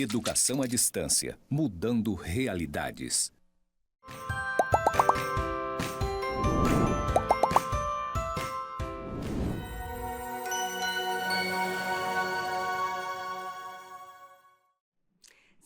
Educação à distância, mudando realidades.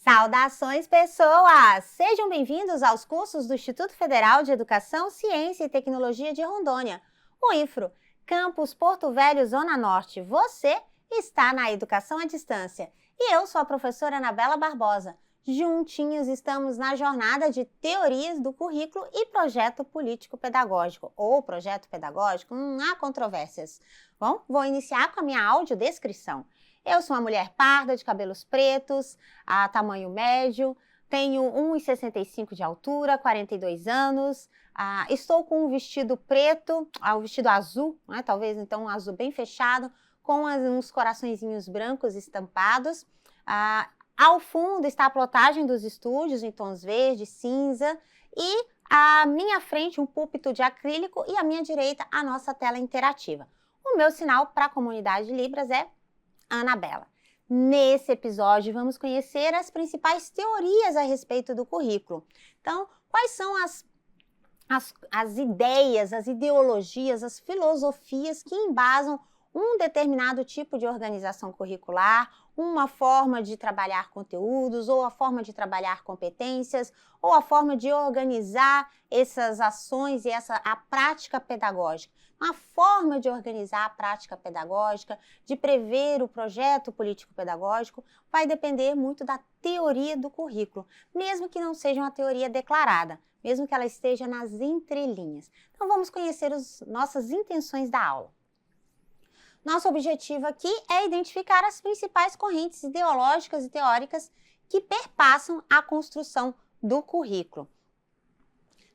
Saudações, pessoas! Sejam bem-vindos aos cursos do Instituto Federal de Educação, Ciência e Tecnologia de Rondônia, o IFRO, Campus Porto Velho, Zona Norte. Você está na Educação à Distância e eu sou a professora Anabela Barbosa. Juntinhos estamos na jornada de teorias do currículo e projeto político-pedagógico, ou projeto pedagógico, há controvérsias. Bom, vou iniciar com a minha audiodescrição. Eu sou uma mulher parda, de cabelos pretos, a tamanho médio, tenho 1,65 de altura, 42 anos, estou com um vestido preto, um vestido azul, né, talvez então um azul bem fechado, com uns coraçõezinhos brancos estampados. Ao fundo está a plotagem dos estúdios em tons verde, cinza, e à minha frente um púlpito de acrílico e à minha direita a nossa tela interativa. O meu sinal para a comunidade de Libras é Anabela. Nesse episódio, vamos conhecer as principais teorias a respeito do currículo. Então, quais são as ideias, as ideologias, as filosofias que embasam um determinado tipo de organização curricular, uma forma de trabalhar conteúdos, ou a forma de trabalhar competências, ou a forma de organizar essas ações e a prática pedagógica. A forma de organizar a prática pedagógica, de prever o projeto político-pedagógico, vai depender muito da teoria do currículo, mesmo que não seja uma teoria declarada, mesmo que ela esteja nas entrelinhas. Então vamos conhecer as nossas intenções da aula. Nosso objetivo aqui é identificar as principais correntes ideológicas e teóricas que perpassam a construção do currículo.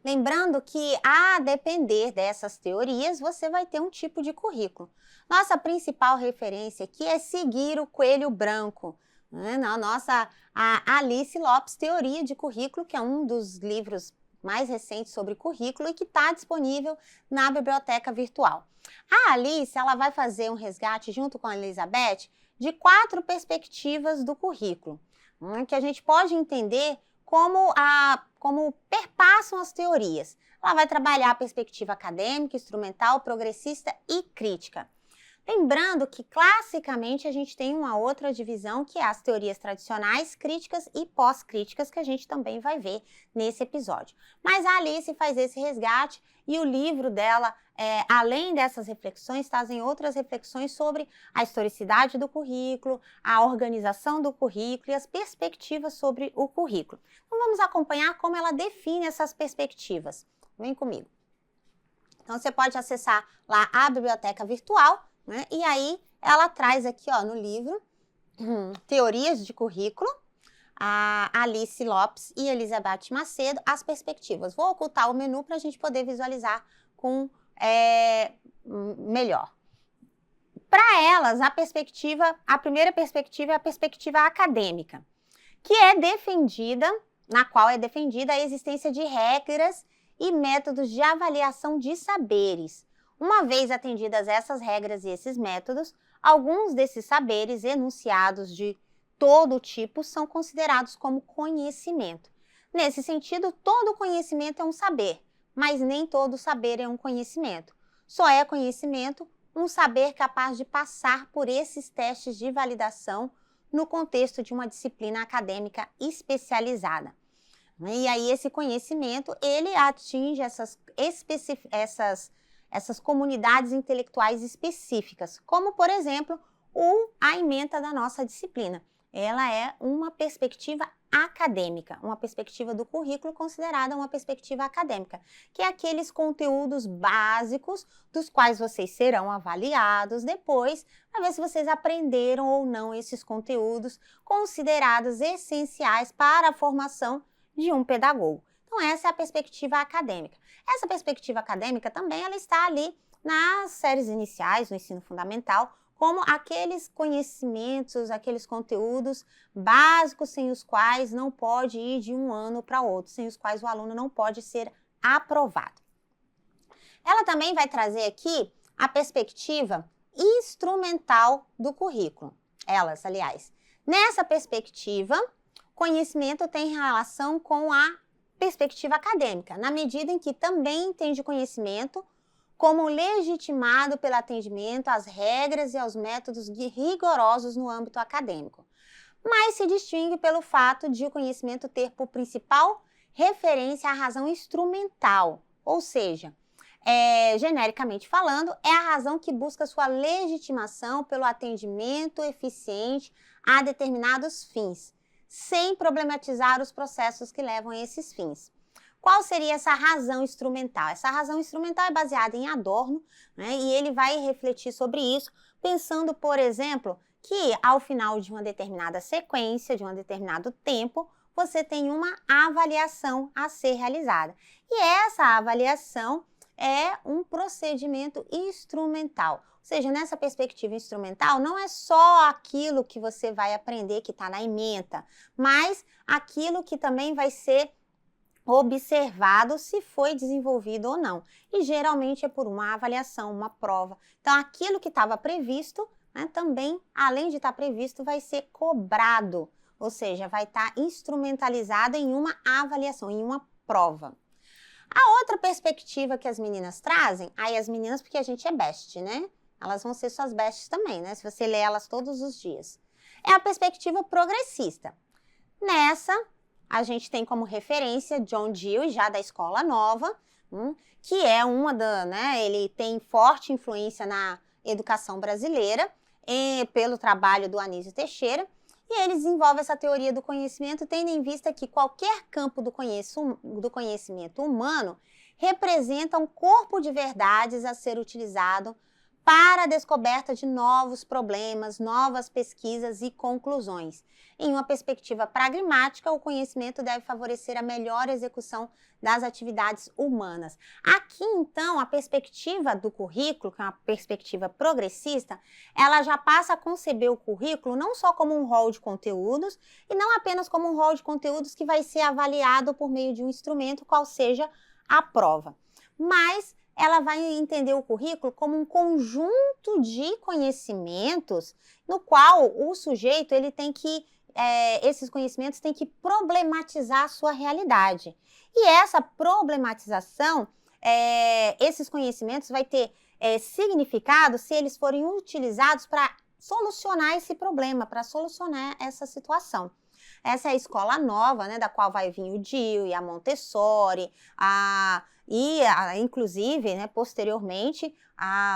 Lembrando que, a depender dessas teorias, você vai ter um tipo de currículo. Nossa principal referência aqui é seguir o Coelho Branco, né? A Alice Lopes, Teoria de Currículo, que é um dos livros mais recentes sobre currículo e que está disponível na biblioteca virtual. A Alice, ela vai fazer um resgate junto com a Elizabeth de 4 perspectivas do currículo, que a gente pode entender como perpassam as teorias. Ela vai trabalhar a perspectiva acadêmica, instrumental, progressista e crítica. Lembrando que, classicamente, a gente tem uma outra divisão, que é as teorias tradicionais, críticas e pós-críticas, que a gente também vai ver nesse episódio. Mas a Alice faz esse resgate e o livro dela, além dessas reflexões, trazem outras reflexões sobre a historicidade do currículo, a organização do currículo e as perspectivas sobre o currículo. Então, vamos acompanhar como ela define essas perspectivas. Vem comigo. Então, você pode acessar lá a biblioteca virtual, né? E aí, ela traz aqui, no livro, Teorias de Currículo, a Alice Lopes e Elizabeth Macedo, as perspectivas. Vou ocultar o menu para a gente poder visualizar com melhor. Para elas, a primeira perspectiva é a perspectiva acadêmica, que é defendida, na qual é defendida a existência de regras e métodos de avaliação de saberes. Uma vez atendidas essas regras e esses métodos, alguns desses saberes enunciados de todo tipo são considerados como conhecimento. Nesse sentido, todo conhecimento é um saber, mas nem todo saber é um conhecimento. Só é conhecimento um saber capaz de passar por esses testes de validação no contexto de uma disciplina acadêmica especializada. E aí esse conhecimento, ele atinge essas comunidades intelectuais específicas, como, por exemplo, a ementa da nossa disciplina. Ela é uma perspectiva acadêmica, uma perspectiva do currículo considerada uma perspectiva acadêmica, que é aqueles conteúdos básicos dos quais vocês serão avaliados depois, para ver se vocês aprenderam ou não esses conteúdos considerados essenciais para a formação de um pedagogo. Então, essa é a perspectiva acadêmica. Essa perspectiva acadêmica também ela está ali nas séries iniciais, no ensino fundamental, como aqueles conhecimentos, aqueles conteúdos básicos sem os quais não pode ir de um ano para outro, sem os quais o aluno não pode ser aprovado. Ela também vai trazer aqui a perspectiva instrumental do currículo. Elas, aliás. Nessa perspectiva, conhecimento tem relação com a perspectiva acadêmica, na medida em que também entende conhecimento como legitimado pelo atendimento às regras e aos métodos rigorosos no âmbito acadêmico, mas se distingue pelo fato de o conhecimento ter por principal referência a razão instrumental, ou seja, genericamente falando, é a razão que busca sua legitimação pelo atendimento eficiente a determinados fins, sem problematizar os processos que levam a esses fins. Qual seria essa razão instrumental? Essa razão instrumental é baseada em Adorno, né, e ele vai refletir sobre isso, pensando, por exemplo, que ao final de uma determinada sequência, de um determinado tempo, você tem uma avaliação a ser realizada. E essa avaliação é um procedimento instrumental. Ou seja, nessa perspectiva instrumental, não é só aquilo que você vai aprender que está na ementa, mas aquilo que também vai ser observado se foi desenvolvido ou não. E geralmente é por uma avaliação, uma prova. Então, aquilo que estava previsto, né, também, além de estar previsto, vai ser cobrado. Ou seja, vai estar instrumentalizado em uma avaliação, em uma prova. A outra perspectiva que as meninas trazem, aí as meninas porque a gente é best, né? Elas vão ser suas bestes também, né? Se você ler elas todos os dias. É a perspectiva progressista. Nessa, a gente tem como referência John Dewey, já da Escola Nova, que é ele tem forte influência na educação brasileira, pelo trabalho do Anísio Teixeira, e ele desenvolve essa teoria do conhecimento tendo em vista que qualquer campo do conhecimento humano representa um corpo de verdades a ser utilizado para a descoberta de novos problemas, novas pesquisas e conclusões. Em uma perspectiva pragmática, o conhecimento deve favorecer a melhor execução das atividades humanas. Aqui, então, a perspectiva do currículo, que é uma perspectiva progressista, ela já passa a conceber o currículo não só como um rol de conteúdos, e não apenas como um rol de conteúdos que vai ser avaliado por meio de um instrumento, qual seja a prova, mas ela vai entender o currículo como um conjunto de conhecimentos no qual o sujeito esses conhecimentos têm que problematizar a sua realidade. E essa problematização, esses conhecimentos vai ter significado se eles forem utilizados para solucionar esse problema, para solucionar essa situação. Essa é a escola nova, né, da qual vai vir o Dewey, a Montessori, inclusive, né, posteriormente,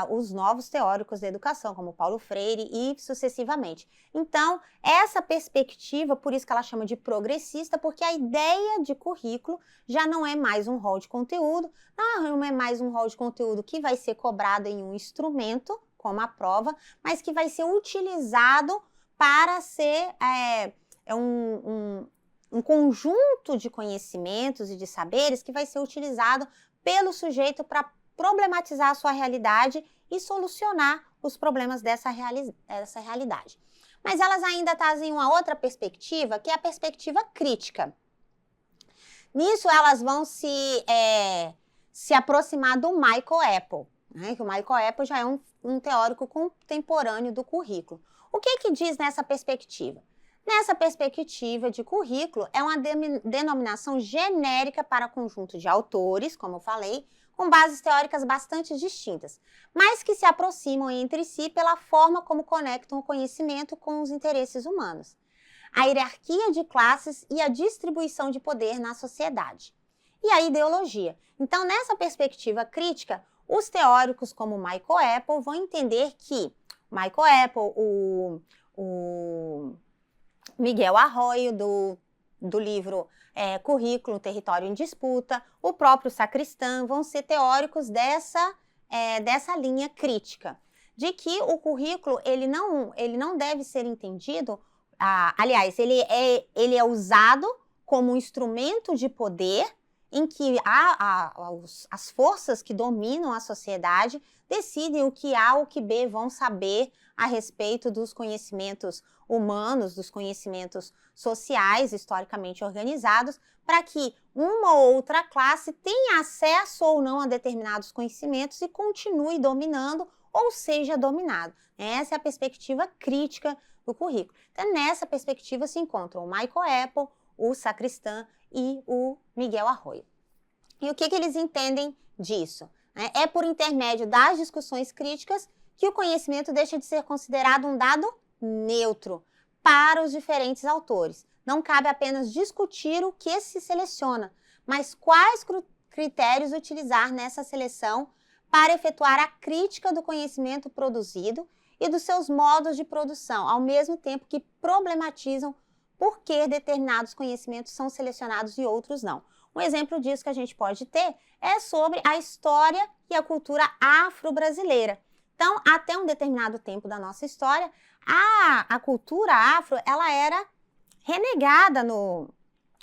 os novos teóricos da educação, como Paulo Freire e sucessivamente. Então, essa perspectiva, por isso que ela chama de progressista, porque a ideia de currículo já não é mais um rol de conteúdo, não é mais um rol de conteúdo que vai ser cobrado em um instrumento, como a prova, mas que vai ser utilizado para ser um conjunto de conhecimentos e de saberes que vai ser utilizado pelo sujeito para problematizar a sua realidade e solucionar os problemas dessa realidade. Mas elas ainda trazem uma outra perspectiva, que é a perspectiva crítica. Nisso, elas vão se aproximar do Michael Apple, né? Que o Michael Apple já é um teórico contemporâneo do currículo. O que diz nessa perspectiva? Nessa perspectiva de currículo, é uma denominação genérica para conjunto de autores, como eu falei, com bases teóricas bastante distintas, mas que se aproximam entre si pela forma como conectam o conhecimento com os interesses humanos, a hierarquia de classes e a distribuição de poder na sociedade, e a ideologia. Então, nessa perspectiva crítica, os teóricos como Michael Apple vão entender que Michael Apple, o Miguel Arroyo, do livro Currículo, Território em Disputa, o próprio Sacristã, vão ser teóricos dessa linha crítica, de que o currículo ele não deve ser entendido, aliás, ele é usado como um instrumento de poder em que as forças que dominam a sociedade decidem o que A ou o que B vão saber a respeito dos conhecimentos humanos, dos conhecimentos sociais, historicamente organizados, para que uma ou outra classe tenha acesso ou não a determinados conhecimentos e continue dominando ou seja dominado. Essa é a perspectiva crítica do currículo. Então, nessa perspectiva se encontram o Michael Apple, o Sacristan e o Miguel Arroyo. E o que eles entendem disso? É por intermédio das discussões críticas que o conhecimento deixa de ser considerado um dado neutro para os diferentes autores. Não cabe apenas discutir o que se seleciona, mas quais critérios utilizar nessa seleção para efetuar a crítica do conhecimento produzido e dos seus modos de produção, ao mesmo tempo que problematizam por que determinados conhecimentos são selecionados e outros não. Um exemplo disso que a gente pode ter é sobre a história e a cultura afro-brasileira. Então, até um determinado tempo da nossa história, a cultura afro ela era renegada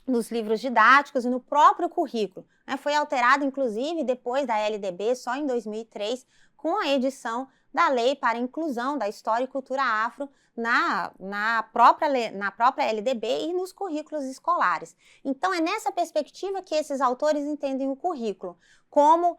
nos livros didáticos e no próprio currículo. Foi alterado, inclusive, depois da LDB, só em 2003, com a edição da Lei para a Inclusão da História e Cultura Afro na própria LDB e nos currículos escolares. Então, é nessa perspectiva que esses autores entendem o currículo, como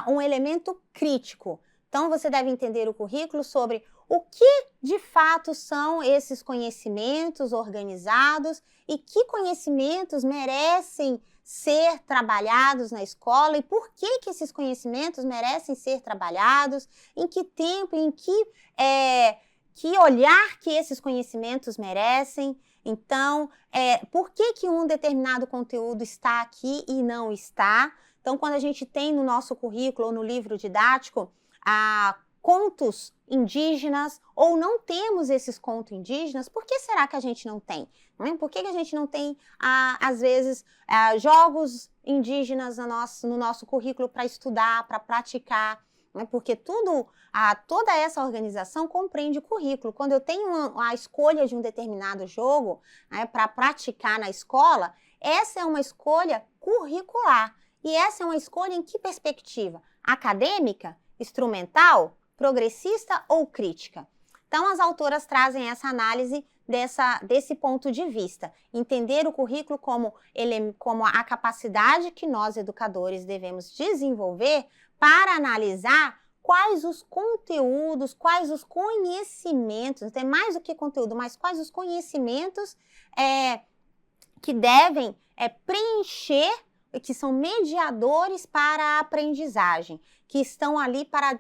um elemento crítico. Então, você deve entender o currículo sobre o que, de fato, são esses conhecimentos organizados e que conhecimentos merecem ser trabalhados na escola e por que esses conhecimentos merecem ser trabalhados, em que tempo, em que olhar que esses conhecimentos merecem. Então, por que um determinado conteúdo está aqui e não está? Então, quando a gente tem no nosso currículo ou no livro didático contos indígenas ou não temos esses contos indígenas, por que será que a gente não tem? Por que a gente não tem, às vezes, jogos indígenas no nosso currículo para estudar, para praticar? Porque toda essa organização compreende o currículo. Quando eu tenho a escolha de um determinado jogo para praticar na escola, essa é uma escolha curricular. E essa é uma escolha em que perspectiva? Acadêmica? Instrumental? Progressista ou crítica? Então, as autoras trazem essa análise desse ponto de vista. Entender o currículo como a capacidade que nós, educadores, devemos desenvolver para analisar quais os conteúdos, quais os conhecimentos, não tem mais do que conteúdo, mas quais os conhecimentos que devem preencher, que são mediadores para a aprendizagem, que estão ali para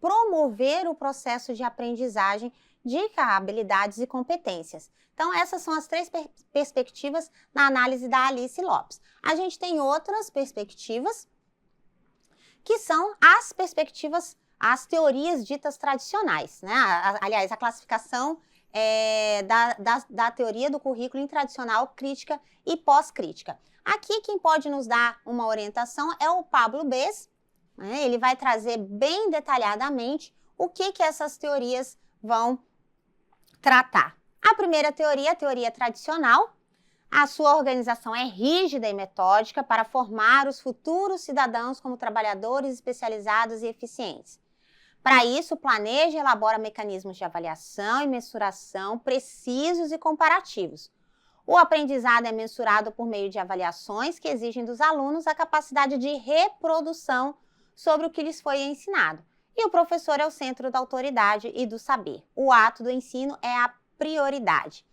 promover o processo de aprendizagem de habilidades e competências. Então, essas são as três perspectivas na análise da Alice Lopes. A gente tem outras perspectivas, que são as perspectivas, as teorias ditas tradicionais, né? Aliás, a classificação da teoria do currículo em tradicional, crítica e pós-crítica. Aqui, quem pode nos dar uma orientação é o Pablo Bes. Ele vai trazer bem detalhadamente o que essas teorias vão tratar. A primeira teoria, a teoria tradicional, a sua organização é rígida e metódica para formar os futuros cidadãos como trabalhadores especializados e eficientes. Para isso, planeja e elabora mecanismos de avaliação e mensuração precisos e comparativos. O aprendizado é mensurado por meio de avaliações que exigem dos alunos a capacidade de reprodução sobre o que lhes foi ensinado. E o professor é o centro da autoridade e do saber. O ato do ensino é a prioridade.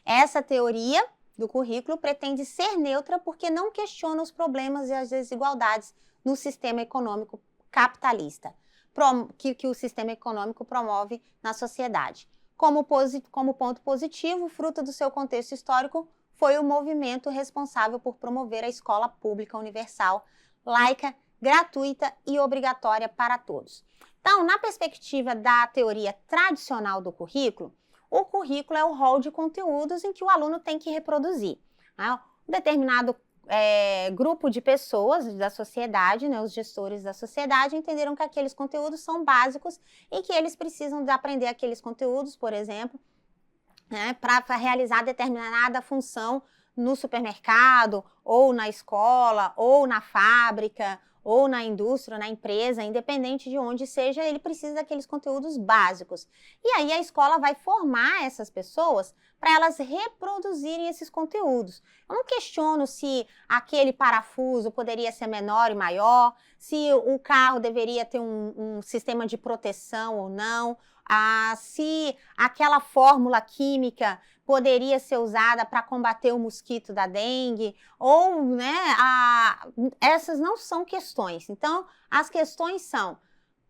Essa teoria do currículo pretende ser neutra porque não questiona os problemas e as desigualdades no sistema econômico capitalista, que o sistema econômico promove na sociedade. Como ponto positivo, fruto do seu contexto histórico, foi o movimento responsável por promover a escola pública universal, laica, gratuita e obrigatória para todos. Então, na perspectiva da teoria tradicional do currículo, o currículo é o rol de conteúdos em que o aluno tem que reproduzir. Um determinado grupo de pessoas da sociedade, os gestores da sociedade, entenderam que aqueles conteúdos são básicos e que eles precisam de aprender aqueles conteúdos, por exemplo, para realizar determinada função no supermercado, ou na escola, ou na fábrica, ou na indústria, ou na empresa, independente de onde seja, ele precisa daqueles conteúdos básicos. E aí a escola vai formar essas pessoas para elas reproduzirem esses conteúdos. Eu não questiono se aquele parafuso poderia ser menor e maior, se o carro deveria ter um sistema de proteção ou não, se aquela fórmula química poderia ser usada para combater o mosquito da dengue, ou, né, essas não são questões. Então, as questões são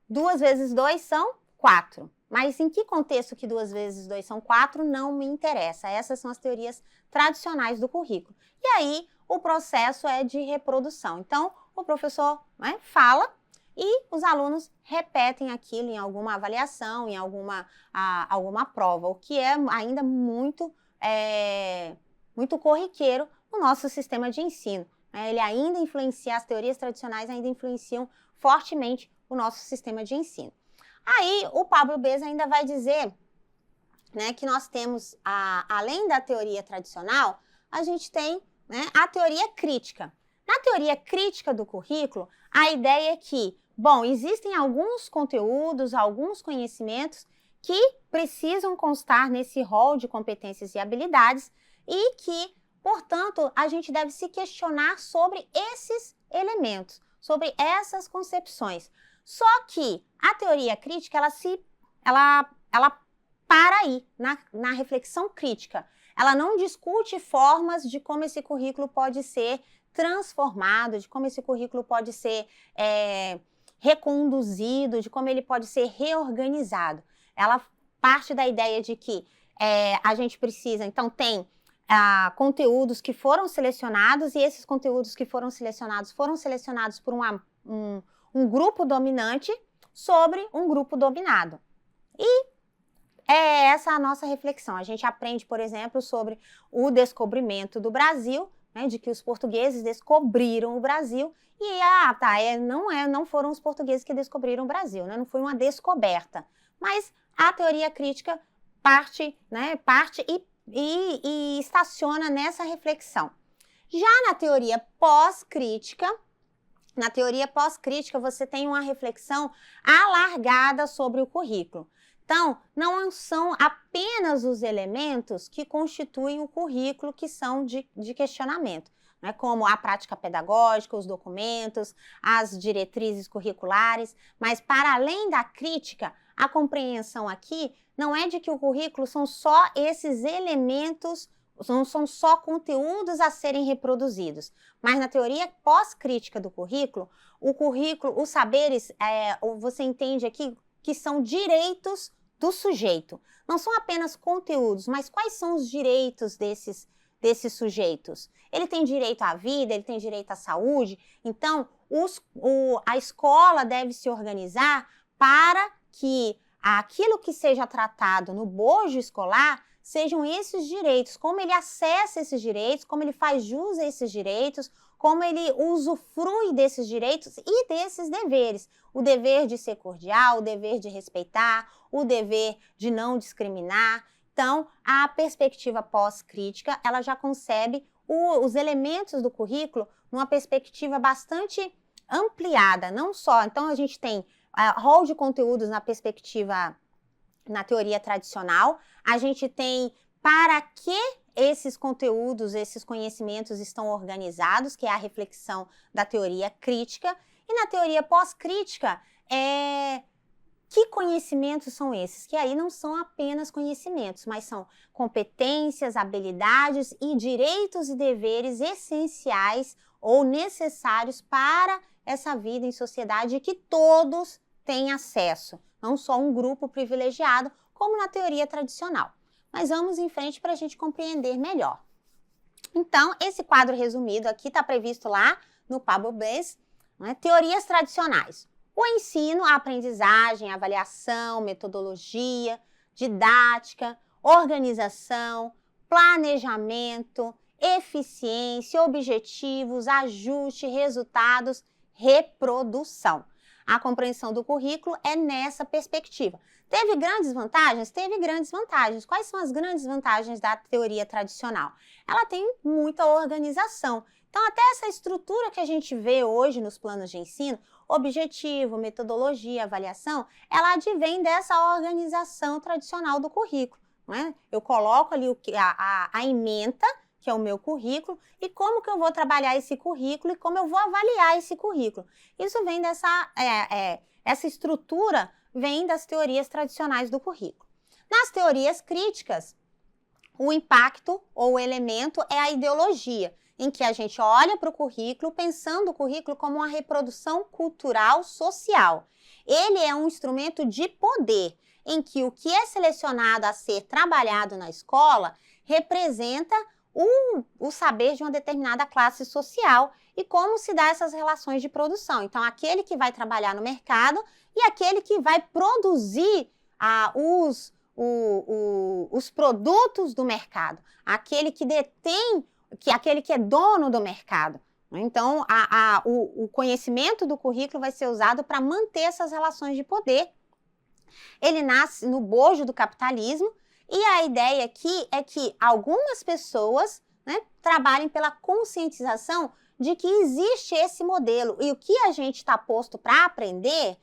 2 vezes 2 são 4. Mas em que contexto que 2 vezes 2 são 4 não me interessa. Essas são as teorias tradicionais do currículo. E aí, o processo é de reprodução. Então, o professor, né, fala e os alunos repetem aquilo em alguma avaliação, em alguma prova, o que é ainda muito corriqueiro no nosso sistema de ensino. Ele ainda influencia, as teorias tradicionais ainda influenciam fortemente o nosso sistema de ensino. Aí, o Pablo Beza ainda vai dizer, né, que nós temos, além da teoria tradicional, a gente tem, né, a teoria crítica. Na teoria crítica do currículo, a ideia é que, bom, existem alguns conteúdos, alguns conhecimentos que precisam constar nesse rol de competências e habilidades e que, portanto, a gente deve se questionar sobre esses elementos, sobre essas concepções. Só que a teoria crítica, ela para aí, na reflexão crítica. Ela não discute formas de como esse currículo pode ser transformado, de como esse currículo pode ser reconduzido, de como ele pode ser reorganizado. Ela parte da ideia de que a gente precisa, então tem conteúdos que foram selecionados, e esses conteúdos que foram selecionados por um grupo dominante sobre um grupo dominado. E é essa a nossa reflexão. A gente aprende, por exemplo, sobre o descobrimento do Brasil, né, de que os portugueses descobriram o Brasil, e não foram os portugueses que descobriram o Brasil, né, não foi uma descoberta. Mas a teoria crítica parte e estaciona nessa reflexão. Já na teoria pós-crítica, você tem uma reflexão alargada sobre o currículo. Então, não são apenas os elementos que constituem o currículo que são de questionamento, né? Como a prática pedagógica, os documentos, as diretrizes curriculares, mas para além da crítica, a compreensão aqui não é de que o currículo são só esses elementos, não são só conteúdos a serem reproduzidos, mas na teoria pós-crítica do currículo, os saberes, você entende aqui que são direitos do sujeito. Não são apenas conteúdos, mas quais são os direitos desses sujeitos? Ele tem direito à vida, ele tem direito à saúde, então a escola deve se organizar para que aquilo que seja tratado no bojo escolar sejam esses direitos, como ele acessa esses direitos, como ele faz jus a esses direitos, como ele usufrui desses direitos e desses deveres. O dever de ser cordial, o dever de respeitar, o dever de não discriminar. Então, a perspectiva pós-crítica, ela já concebe os elementos do currículo numa perspectiva bastante ampliada, não só. Então, a gente tem rol de conteúdos na teoria tradicional, a gente tem para que esses conteúdos, esses conhecimentos estão organizados, que é a reflexão da teoria crítica, e na teoria pós-crítica, que conhecimentos são esses? Que aí não são apenas conhecimentos, mas são competências, habilidades e direitos e deveres essenciais ou necessários para essa vida em sociedade que todos têm acesso, não só um grupo privilegiado, como na teoria tradicional. Mas vamos em frente para a gente compreender melhor. Então, esse quadro resumido aqui está previsto lá no Pablo Beza, né? Teorias tradicionais. O ensino, a aprendizagem, a avaliação, metodologia, didática, organização, planejamento, eficiência, objetivos, ajuste, resultados, reprodução. A compreensão do currículo é nessa perspectiva. Teve grandes vantagens? Teve grandes vantagens. Quais são as grandes vantagens da teoria tradicional? Ela tem muita organização. Então, até essa estrutura que a gente vê hoje nos planos de ensino, objetivo, metodologia, avaliação, ela advém dessa organização tradicional do currículo, não é? Eu coloco ali a ementa, que é o meu currículo, e como que eu vou trabalhar esse currículo e como eu vou avaliar esse currículo. Isso vem essa estrutura vem das teorias tradicionais do currículo. Nas teorias críticas, o impacto ou o elemento é a ideologia, em que a gente olha para o currículo pensando o currículo como uma reprodução cultural social. Ele é um instrumento de poder, em que o que é selecionado a ser trabalhado na escola representa o saber de uma determinada classe social e como se dá essas relações de produção. Então, aquele que vai trabalhar no mercado e aquele que vai produzir os produtos do mercado, aquele que detém, aquele que é dono do mercado. Então, o conhecimento do currículo vai ser usado para manter essas relações de poder. Ele nasce no bojo do capitalismo e a ideia aqui é que algumas pessoas, né, trabalhem pela conscientização de que existe esse modelo e o que a gente está posto para aprender,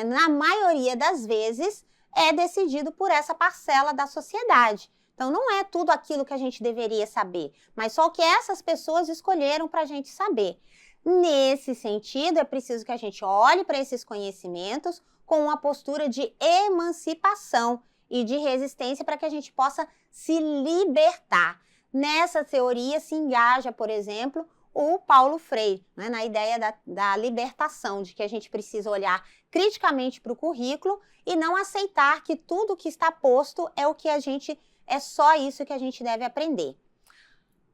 na maioria das vezes, é decidido por essa parcela da sociedade. Então, não é tudo aquilo que a gente deveria saber, mas só o que essas pessoas escolheram para a gente saber. Nesse sentido, é preciso que a gente olhe para esses conhecimentos com uma postura de emancipação e de resistência para que a gente possa se libertar. Nessa teoria se engaja, por exemplo, o Paulo Freire, né, na ideia da libertação, de que a gente precisa olhar criticamente para o currículo e não aceitar que tudo que está posto é só isso que a gente deve aprender.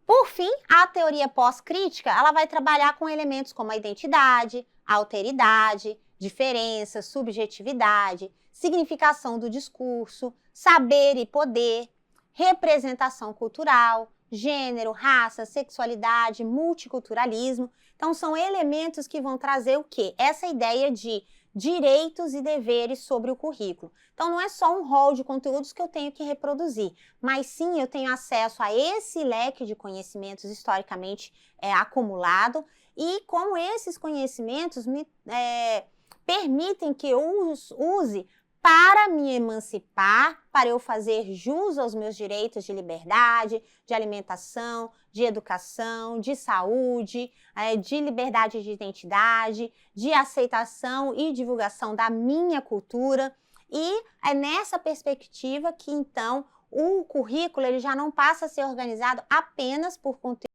Por fim, a teoria pós-crítica, ela vai trabalhar com elementos como a identidade, a alteridade, diferença, subjetividade, significação do discurso, saber e poder, representação cultural, gênero, raça, sexualidade, multiculturalismo. Então, são elementos que vão trazer o quê? Essa ideia de direitos e deveres sobre o currículo. Então, não é só um rol de conteúdos que eu tenho que reproduzir, mas sim eu tenho acesso a esse leque de conhecimentos historicamente acumulado e com esses conhecimentos me permitem que eu os use para me emancipar, para eu fazer jus aos meus direitos de liberdade, de alimentação, de educação, de saúde, de liberdade de identidade, de aceitação e divulgação da minha cultura. E é nessa perspectiva que, então, o currículo ele já não passa a ser organizado apenas por conteúdo